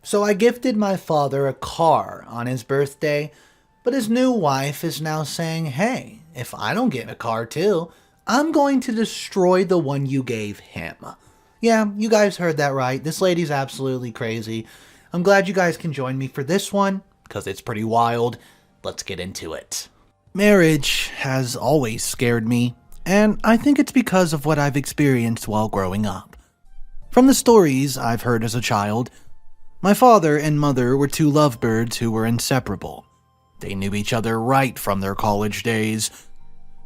So I gifted my father a car on his birthday, but his new wife is now saying, hey, if I don't get a car too, I'm going to destroy the one you gave him. Yeah, you guys heard that right. This lady's absolutely crazy. I'm glad you guys can join me for this one, because it's pretty wild. Let's get into it. Marriage has always scared me, and I think it's because of what I've experienced while growing up. From the stories I've heard as a child, my father and mother were two lovebirds who were inseparable. They knew each other right from their college days.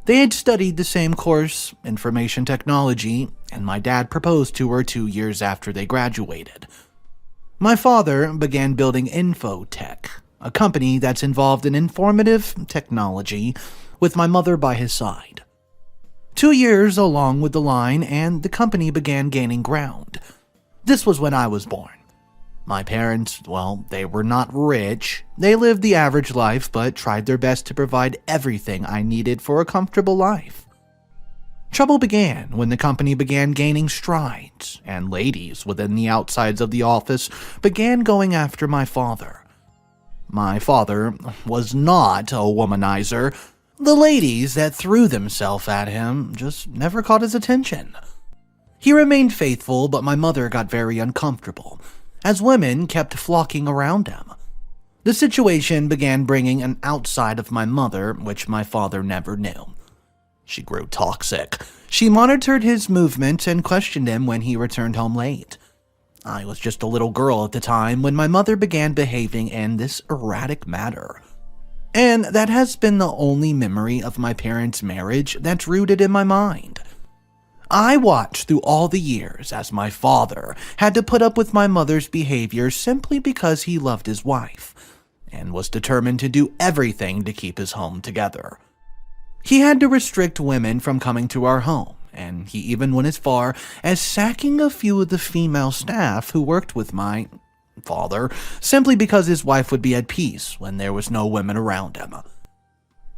They had studied the same course, information technology, and my dad proposed to her 2 years after they graduated. My father began building Infotech, a company that's involved in informative technology, with my mother by his side. 2 years along with the line, and the company began gaining ground. This was when I was born. My parents, well, they were not rich. They lived the average life, but tried their best to provide everything I needed for a comfortable life. Trouble began when the company began gaining strides, and ladies within the outsides of the office began going after my father. My father was not a womanizer. The ladies that threw themselves at him just never caught his attention. He remained faithful, but my mother got very uncomfortable, as women kept flocking around him. The situation began bringing an outside of my mother, which my father never knew. She grew toxic. She monitored his movements and questioned him when he returned home late. I was just a little girl at the time when my mother began behaving in this erratic manner. And that has been the only memory of my parents' marriage that's rooted in my mind. I watched through all the years as my father had to put up with my mother's behavior simply because he loved his wife and was determined to do everything to keep his home together. He had to restrict women from coming to our home, and he even went as far as sacking a few of the female staff who worked with my father simply because his wife would be at peace when there was no women around him.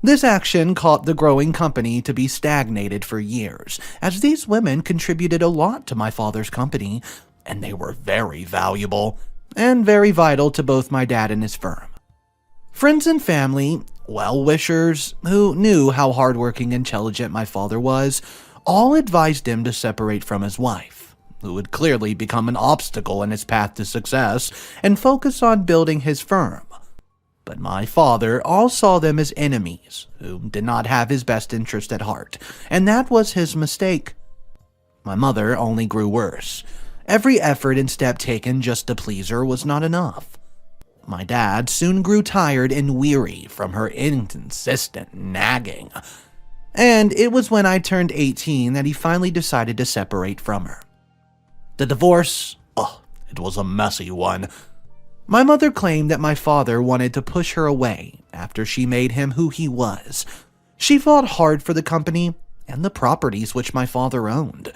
This action caused the growing company to be stagnated for years, as these women contributed a lot to my father's company, and they were very valuable and very vital to both my dad and his firm. Friends and family, well-wishers, who knew how hardworking and intelligent my father was, all advised him to separate from his wife, who would clearly become an obstacle in his path to success, and focus on building his firm. But my father all saw them as enemies who did not have his best interest at heart, and that was his mistake. My mother only grew worse. Every effort and step taken just to please her was not enough. My dad soon grew tired and weary from her inconsistent nagging, and it was when I turned 18 that he finally decided to separate from her. The divorce, it was a messy one. My mother claimed that my father wanted to push her away after she made him who he was. She fought hard for the company and the properties which my father owned.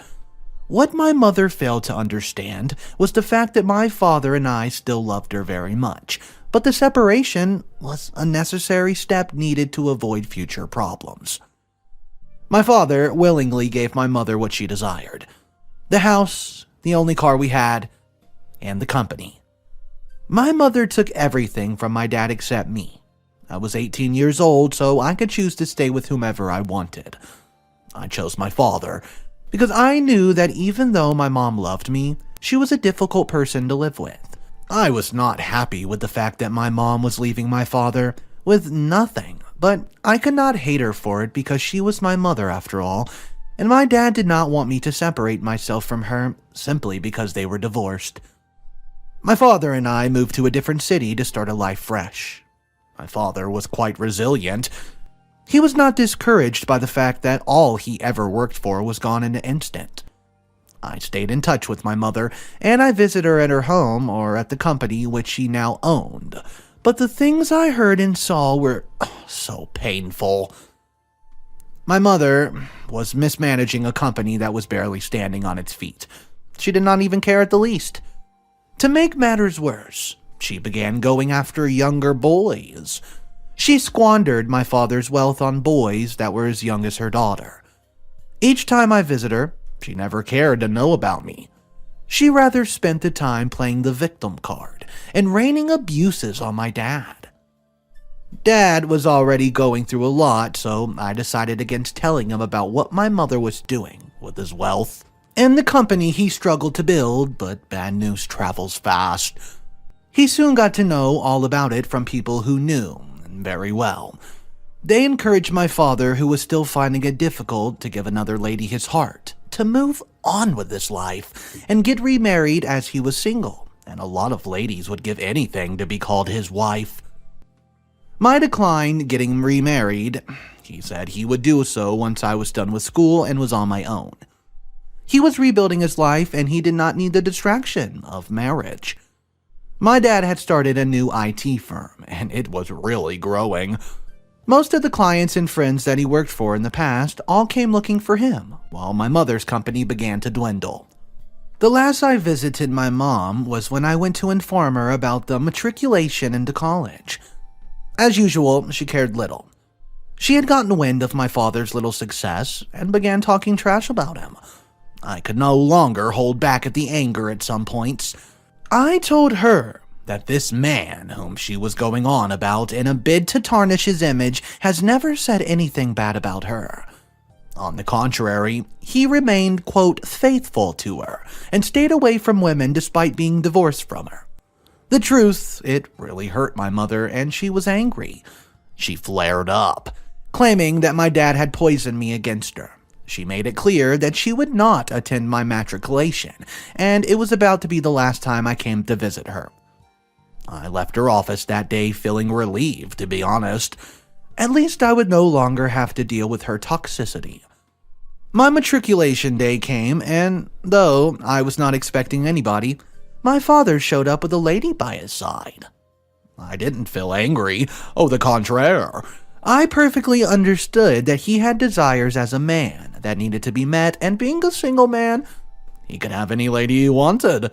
What my mother failed to understand was the fact that my father and I still loved her very much, but the separation was a necessary step needed to avoid future problems. My father willingly gave my mother what she desired: the house, the only car we had, and the company. My mother took everything from my dad except me. I was 18 years old, so I could choose to stay with whomever I wanted. I chose my father, because I knew that even though my mom loved me, she was a difficult person to live with. I was not happy with the fact that my mom was leaving my father with nothing, but I could not hate her for it because she was my mother after all, and my dad did not want me to separate myself from her simply because they were divorced. My father and I moved to a different city to start a life fresh. My father was quite resilient. He was not discouraged by the fact that all he ever worked for was gone in an instant. I stayed in touch with my mother, and I visited her at her home or at the company which she now owned. But the things I heard and saw were so painful. My mother was mismanaging a company that was barely standing on its feet. She did not even care at the least. To make matters worse, she began going after younger boys. She squandered my father's wealth on boys that were as young as her daughter. Each time I visit her, she never cared to know about me. She rather spent the time playing the victim card, and raining abuses on my dad. Dad was already going through a lot, so I decided against telling him about what my mother was doing with his wealth and the company he struggled to build, but bad news travels fast. He soon got to know all about it from people who knew very well. They encouraged my father, who was still finding it difficult to give another lady his heart, to move on with his life and get remarried as he was single, and a lot of ladies would give anything to be called his wife. My decline getting remarried, he said he would do so once I was done with school and was on my own. He was rebuilding his life and he did not need the distraction of marriage. My dad had started a new IT firm and it was really growing. Most of the clients and friends that he worked for in the past all came looking for him, while my mother's company began to dwindle. The last I visited my mom was when I went to inform her about the matriculation into college. As usual, she cared little. She had gotten wind of my father's little success and began talking trash about him. I could no longer hold back at the anger at some points. I told her that this man whom she was going on about in a bid to tarnish his image has never said anything bad about her. On the contrary, he remained, quote, faithful to her and stayed away from women despite being divorced from her. The truth, it really hurt my mother and she was angry. She flared up, claiming that my dad had poisoned me against her. She made it clear that she would not attend my matriculation, and it was about to be the last time I came to visit her. I left her office that day feeling relieved, to be honest. At least I would no longer have to deal with her toxicity. My matriculation day came, and though I was not expecting anybody, my father showed up with a lady by his side. I didn't feel angry. Au contraire. I perfectly understood that he had desires as a man that needed to be met, and being a single man, he could have any lady he wanted.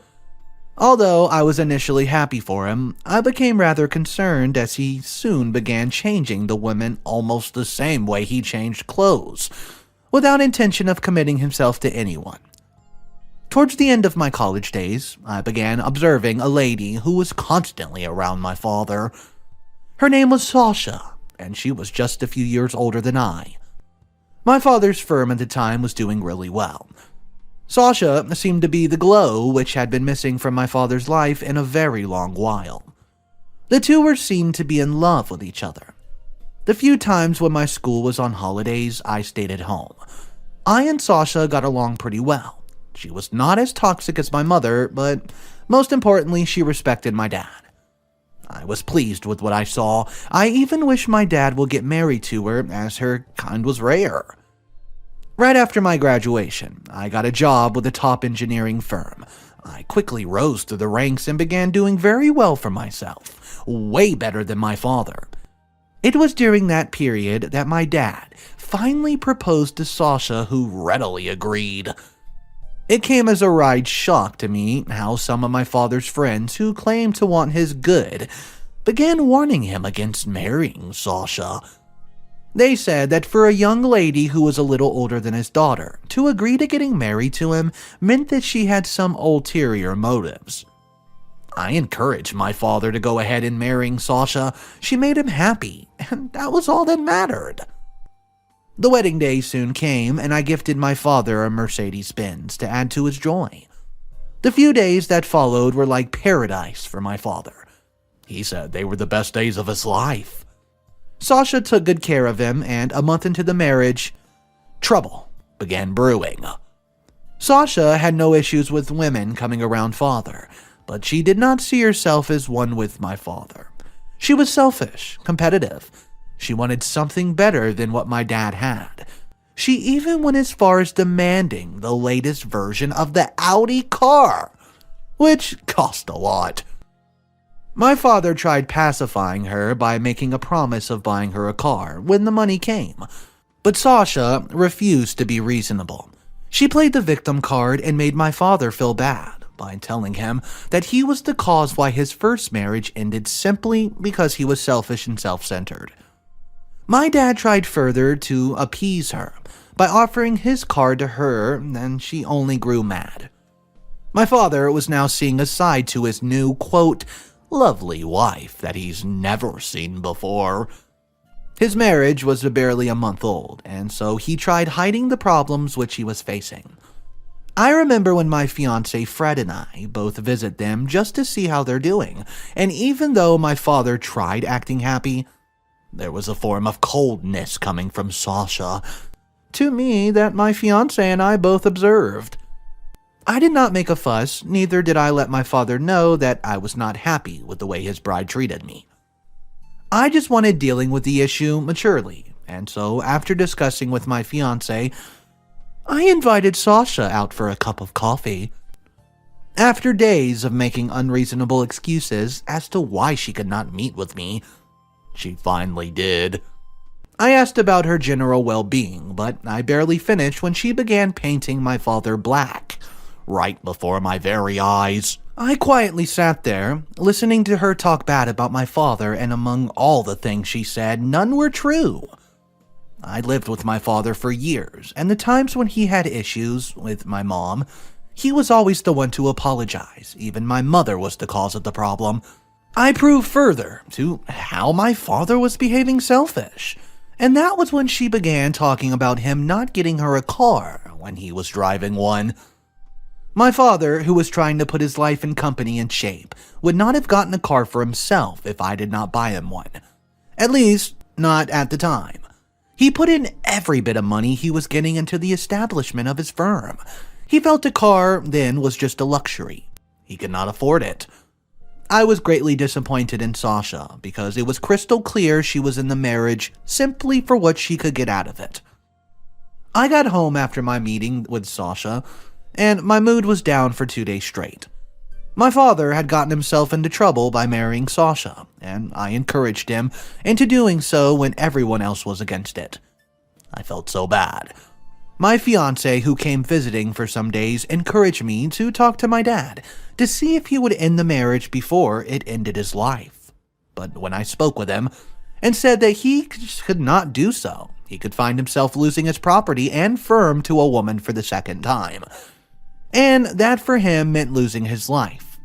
Although I was initially happy for him, I became rather concerned as he soon began changing the women almost the same way he changed clothes, without intention of committing himself to anyone. Towards the end of my college days, I began observing a lady who was constantly around my father. Her name was Sasha, and she was just a few years older than I. My father's firm at the time was doing really well. Sasha seemed to be the glow which had been missing from my father's life in a very long while. The two were seen to be in love with each other. The few times when my school was on holidays, I stayed at home. I and Sasha got along pretty well. She was not as toxic as my mother, but most importantly, she respected my dad. I was pleased with what I saw. I even wish my dad would get married to her, as her kind was rare. Right after my graduation, I got a job with a top engineering firm. I quickly rose through the ranks and began doing very well for myself, way better than my father. It was during that period that my dad finally proposed to Sasha, who readily agreed. It came as a ride shock to me how some of my father's friends who claimed to want his good began warning him against marrying Sasha. They said that for a young lady who was a little older than his daughter, to agree to getting married to him meant that she had some ulterior motives. I encouraged my father to go ahead and marrying Sasha. She made him happy, and that was all that mattered. The wedding day soon came, and I gifted my father a Mercedes-Benz to add to his joy. The few days that followed were like paradise for my father. He said they were the best days of his life. Sasha took good care of him, and a month into the marriage, trouble began brewing. Sasha had no issues with women coming around father, but she did not see herself as one with my father. She was selfish, competitive. She wanted something better than what my dad had. She even went as far as demanding the latest version of the Audi car, which cost a lot. My father tried pacifying her by making a promise of buying her a car when the money came, but Sasha refused to be reasonable. She played the victim card and made my father feel bad by telling him that he was the cause why his first marriage ended simply because he was selfish and self-centered. My dad tried further to appease her by offering his car to her, and she only grew mad. My father was now seeing a side to his new, quote, lovely wife that he's never seen before. His marriage was barely a month old, and so he tried hiding the problems which he was facing. I remember when my fiancé Fred and I both visit them just to see how they're doing, and even though my father tried acting happy, there was a form of coldness coming from Sasha to me that my fiancé and I both observed. I did not make a fuss, neither did I let my father know that I was not happy with the way his bride treated me. I just wanted dealing with the issue maturely, and so after discussing with my fiancé, I invited Sasha out for a cup of coffee. After days of making unreasonable excuses as to why she could not meet with me, she finally did. I asked about her general well-being, but I barely finished when she began painting my father black, right before my very eyes. I quietly sat there, listening to her talk bad about my father, and among all the things she said, none were true. I lived with my father for years, and the times when he had issues with my mom, he was always the one to apologize. Even my mother was the cause of the problem. I proved further to how my father was behaving selfish, and that was when she began talking about him not getting her a car when he was driving one. My father, who was trying to put his life and company in shape, would not have gotten a car for himself if I did not buy him one. At least, not at the time. He put in every bit of money he was getting into the establishment of his firm. He felt a car then was just a luxury. He could not afford it. I was greatly disappointed in Sasha because it was crystal clear she was in the marriage simply for what she could get out of it. I got home after my meeting with Sasha, and my mood was down for 2 days straight. My father had gotten himself into trouble by marrying Sasha, and I encouraged him into doing so when everyone else was against it. I felt so bad. My fiancé, who came visiting for some days, encouraged me to talk to my dad to see if he would end the marriage before it ended his life. But when I spoke with him and said that he could not do so, he could find himself losing his property and firm to a woman for the second time, and that for him meant losing his life.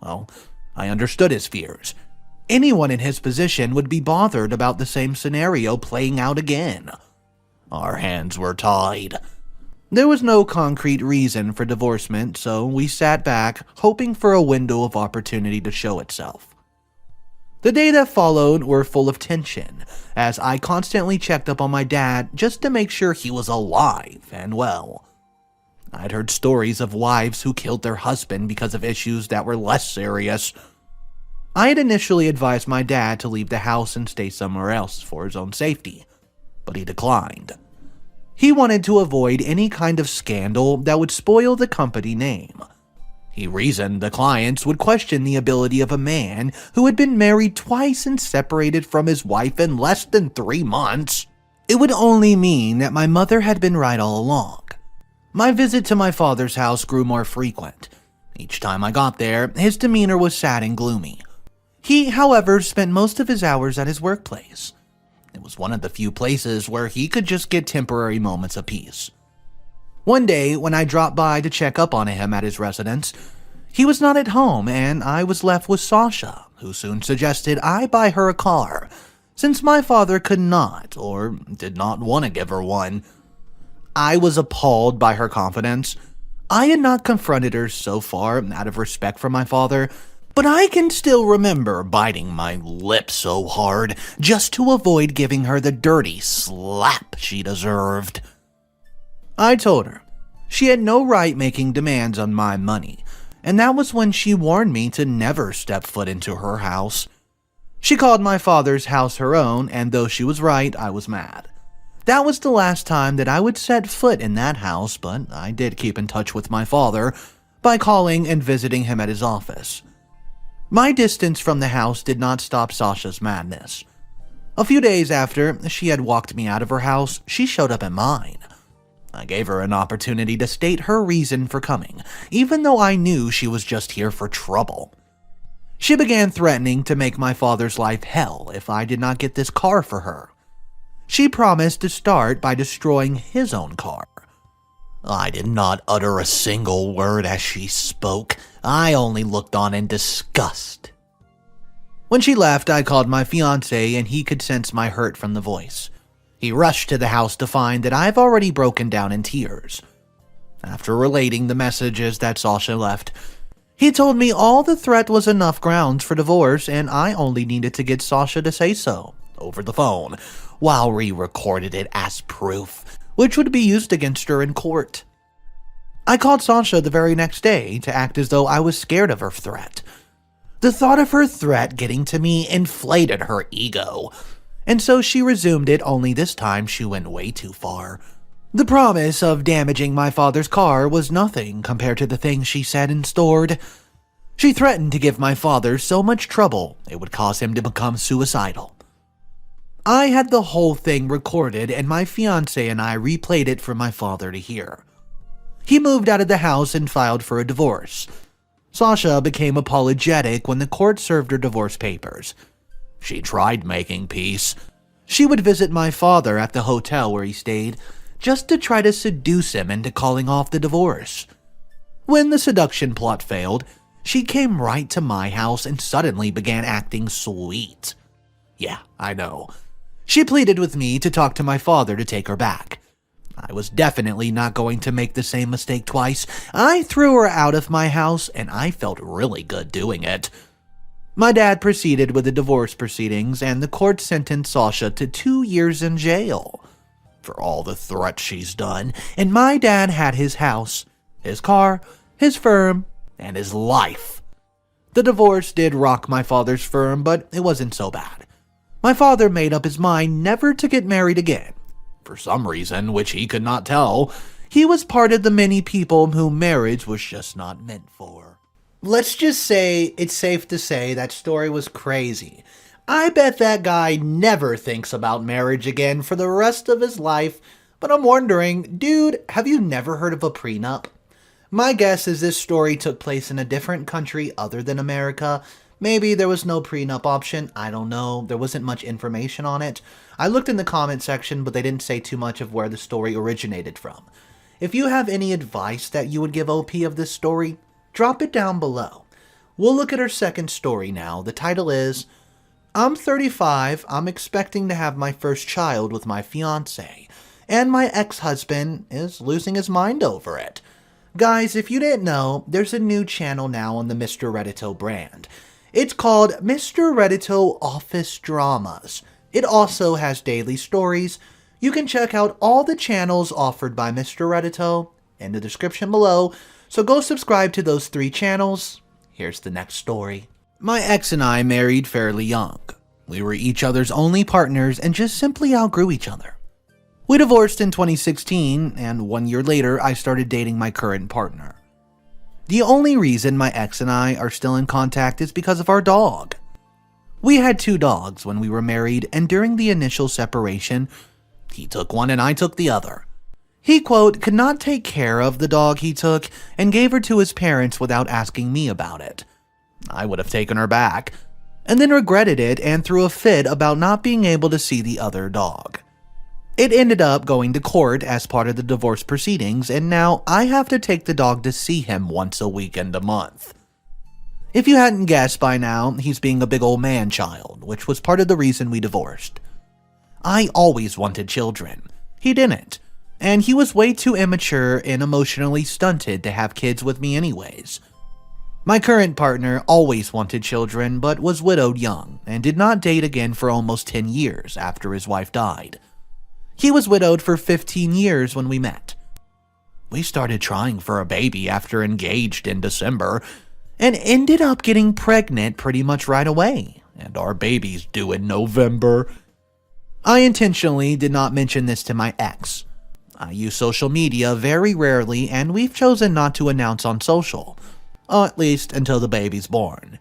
Well, I understood his fears. Anyone in his position would be bothered about the same scenario playing out again. Our hands were tied. There was no concrete reason for divorcement, so we sat back, hoping for a window of opportunity to show itself. The days that followed were full of tension, as I constantly checked up on my dad just to make sure he was alive and well. I'd heard stories of wives who killed their husband because of issues that were less serious. I had initially advised my dad to leave the house and stay somewhere else for his own safety, but he declined. He wanted to avoid any kind of scandal that would spoil the company name. He reasoned the clients would question the ability of a man who had been married twice and separated from his wife in less than 3 months. It would only mean that my mother had been right all along. My visit to my father's house grew more frequent. Each time I got there, his demeanor was sad and gloomy. He, however, spent most of his hours at his workplace. It was one of the few places where he could just get temporary moments of peace. One day, when I dropped by to check up on him at his residence, he was not at home, and I was left with Sasha, who soon suggested I buy her a car, since my father could not, or did not want to give her one. I was appalled by her confidence. I had not confronted her so far out of respect for my father, but I can still remember biting my lip so hard just to avoid giving her the dirty slap she deserved. I told her she had no right making demands on my money, and that was when she warned me to never step foot into her house. She called my father's house her own, and though she was right, I was mad. That was the last time that I would set foot in that house, but I did keep in touch with my father by calling and visiting him at his office. My distance from the house did not stop Sasha's madness. A few days after she had walked me out of her house, she showed up at mine. I gave her an opportunity to state her reason for coming, even though I knew she was just here for trouble. She began threatening to make my father's life hell if I did not get this car for her. She promised to start by destroying his own car. I did not utter a single word as she spoke. I only looked on in disgust. When she left, I called my fiancé and he could sense my hurt from the voice. He rushed to the house to find that I've already broken down in tears. After relating the messages that Sasha left, he told me all the threat was enough grounds for divorce and I only needed to get Sasha to say so, over the phone, while we recorded it as proof, which would be used against her in court. I called Sasha the very next day to act as though I was scared of her threat. The thought of her threat getting to me inflated her ego, and so she resumed it, only this time she went way too far. The promise of damaging my father's car was nothing compared to the things she said and stored. She threatened to give my father so much trouble it would cause him to become suicidal. I had the whole thing recorded and my fiancé and I replayed it for my father to hear. He moved out of the house and filed for a divorce. Sasha became apologetic when the court served her divorce papers. She tried making peace. She would visit my father at the hotel where he stayed, just to try to seduce him into calling off the divorce. When the seduction plot failed, she came right to my house and suddenly began acting sweet. Yeah, I know. She pleaded with me to talk to my father to take her back. I was definitely not going to make the same mistake twice. I threw her out of my house, and I felt really good doing it. My dad proceeded with the divorce proceedings, and the court sentenced Sasha to 2 years in jail for all the threats she's done, and my dad had his house, his car, his firm, and his life. The divorce did rock my father's firm, but it wasn't so bad. My father made up his mind never to get married again. For some reason, which he could not tell, he was part of the many people whom marriage was just not meant for. Let's just say it's safe to say that story was crazy. I bet that guy never thinks about marriage again for the rest of his life, but I'm wondering, dude, have you never heard of a prenup? My guess is this story took place in a different country other than America. Maybe there was no prenup option, I don't know, there wasn't much information on it. I looked in the comment section, but they didn't say too much of where the story originated from. If you have any advice that you would give OP of this story, drop it down below. We'll look at our second story now. The title is, I'm 35, I'm expecting to have my first child with my fiancé, and my ex-husband is losing his mind over it. Guys, if you didn't know, there's a new channel now on the Mr. Reddito brand. It's called Mr. Reddito Office Dramas. It also has daily stories. You can check out all the channels offered by Mr. Reddito in the description below, so go subscribe to those 3 channels. Here's the next story. My ex and I married fairly young. We were each other's only partners and just simply outgrew each other. We divorced in 2016, and 1 year later, I started dating my current partner. The only reason my ex and I are still in contact is because of our dog. We had 2 dogs when we were married, and during the initial separation, he took one and I took the other. He, quote, could not take care of the dog he took and gave her to his parents without asking me about it. I would have taken her back, and then regretted it and threw a fit about not being able to see the other dog. It ended up going to court as part of the divorce proceedings, and now I have to take the dog to see him once a week and a month. If you hadn't guessed by now, he's being a big old man-child, which was part of the reason we divorced. I always wanted children. He didn't, and he was way too immature and emotionally stunted to have kids with me anyways. My current partner always wanted children, but was widowed young, and did not date again for almost 10 years after his wife died. He was widowed for 15 years when we met. We started trying for a baby after engaged in December, and ended up getting pregnant pretty much right away, and our baby's due in November. I intentionally did not mention this to my ex. I use social media very rarely, and we've chosen not to announce on social, at least until the baby's born.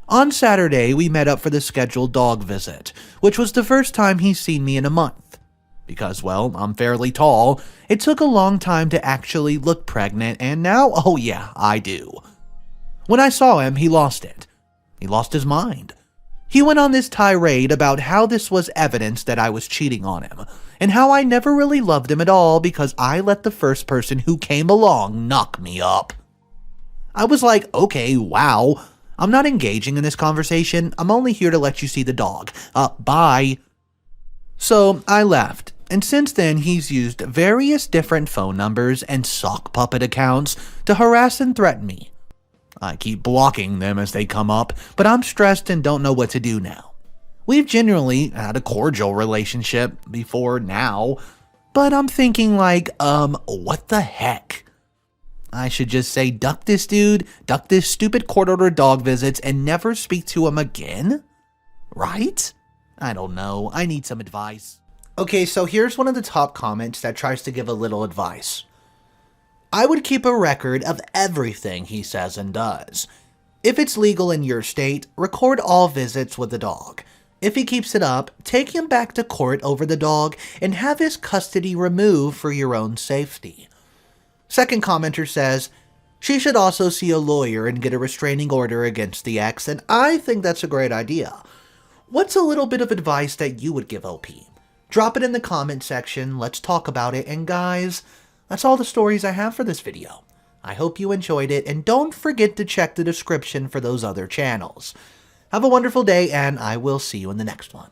On Saturday, we met up for the scheduled dog visit, which was the first time he's seen me in a month. Because, well, I'm fairly tall, it took a long time to actually look pregnant, and now, oh yeah, I do. When I saw him, he lost it. He lost his mind. He went on this tirade about how this was evidence that I was cheating on him, and how I never really loved him at all because I let the first person who came along knock me up. I was like, okay, wow. I'm not engaging in this conversation. I'm only here to let you see the dog. Bye. So I left, and since then he's used various different phone numbers and sock puppet accounts to harass and threaten me. I keep blocking them as they come up, but I'm stressed and don't know what to do now. We've generally had a cordial relationship before now, but I'm thinking like, what the heck? I should just say duck this dude, duck this stupid court-ordered dog visits, and never speak to him again? Right? I don't know. I need some advice. Okay, so here's one of the top comments that tries to give a little advice. I would keep a record of everything he says and does. If it's legal in your state, record all visits with the dog. If he keeps it up, take him back to court over the dog and have his custody removed for your own safety. Second commenter says, she should also see a lawyer and get a restraining order against the ex, and I think that's a great idea. What's a little bit of advice that you would give OP? Drop it in the comment section, let's talk about it, and guys, that's all the stories I have for this video. I hope you enjoyed it, and don't forget to check the description for those other channels. Have a wonderful day, and I will see you in the next one.